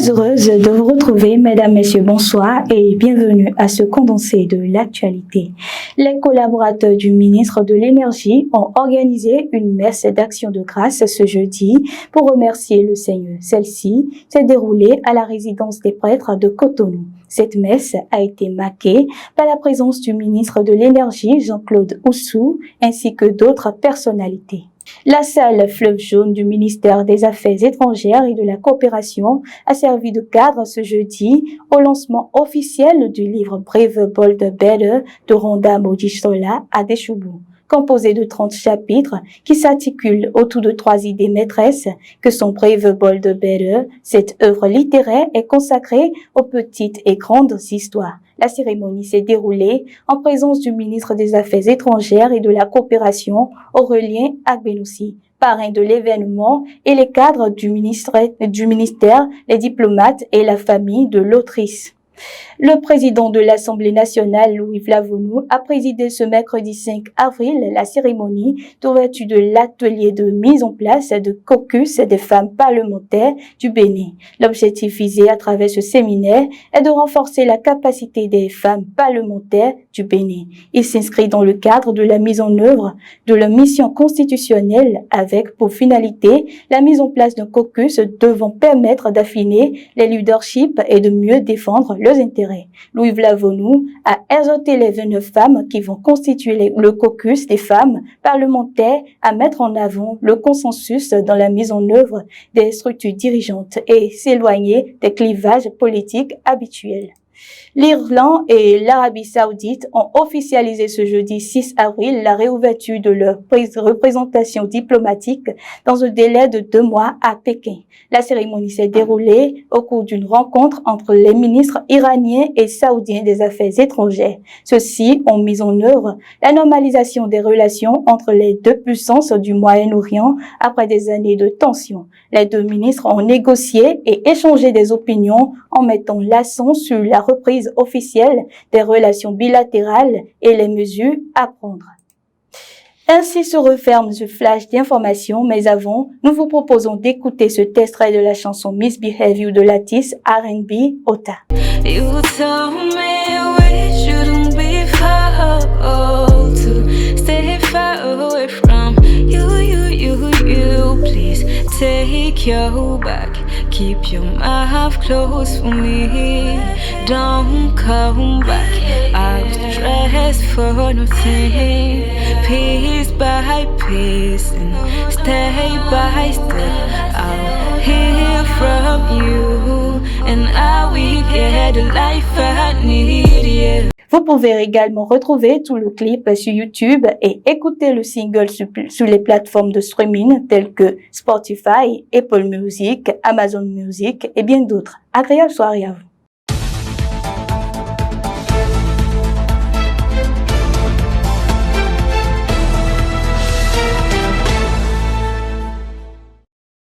Très heureuse de vous retrouver, mesdames, messieurs, bonsoir et bienvenue à ce condensé de l'actualité. Les collaborateurs du ministre de l'Énergie ont organisé une messe d'action de grâce ce jeudi pour remercier le Seigneur. Celle-ci s'est déroulée à la résidence des prêtres de Cotonou. Cette messe a été marquée par la présence du ministre de l'Énergie, Jean-Claude Oussou, ainsi que d'autres personnalités. La salle Fleuve Jaune du ministère des Affaires étrangères et de la coopération a servi de cadre ce jeudi au lancement officiel du livre Brave Bold Better de Rhonda Mojisola à Deschoubou, composé de 30 chapitres qui s'articulent autour de 3 idées maîtresses que sont Brave Bold Better. Cette œuvre littéraire est consacrée aux petites et grandes histoires. La cérémonie s'est déroulée en présence du ministre des Affaires étrangères et de la coopération, Aurélien Agbenussi, parrain de l'événement, et les cadres du ministère, les diplomates et la famille de l'autrice. Le président de l'Assemblée nationale, Louis Vlavonou, a présidé ce mercredi 5 avril la cérémonie d'ouverture de l'atelier de mise en place de caucus des femmes parlementaires du Bénin. L'objectif visé à travers ce séminaire est de renforcer la capacité des femmes parlementaires du Bénin. Il s'inscrit dans le cadre de la mise en œuvre de la mission constitutionnelle avec pour finalité la mise en place d'un caucus devant permettre d'affiner les leaderships et de mieux défendre leurs intérêts. Louis Vlavonou a exhorté les 29 femmes qui vont constituer le caucus des femmes parlementaires à mettre en avant le consensus dans la mise en œuvre des structures dirigeantes et s'éloigner des clivages politiques habituels. L'Irlande et l'Arabie Saoudite ont officialisé ce jeudi 6 avril la réouverture de leur représentation diplomatique dans un délai de 2 mois à Pékin. La cérémonie s'est déroulée au cours d'une rencontre entre les ministres iraniens et saoudiens des Affaires étrangères. Ceux-ci ont mis en œuvre la normalisation des relations entre les deux puissances du Moyen-Orient après des années de tensions. Les deux ministres ont négocié et échangé des opinions en mettant l'accent sur la reprise officielle des relations bilatérales et les mesures à prendre. Ainsi se referme ce flash d'informations, mais avant, nous vous proposons d'écouter ce extrait de la chanson Misbehave You de l'artiste R&B Ota. You tell me we shouldn't be far to stay far away from you, please take your back. Keep your mouth closed for me. Don't come back. I was dressed for nothing. Piece by piece and step by step, I'll hear from you, and I will get the life I need. Yeah. Vous pouvez également retrouver tout le clip sur YouTube et écouter le single sur les plateformes de streaming telles que Spotify, Apple Music, Amazon Music et bien d'autres. Agréable soirée à vous.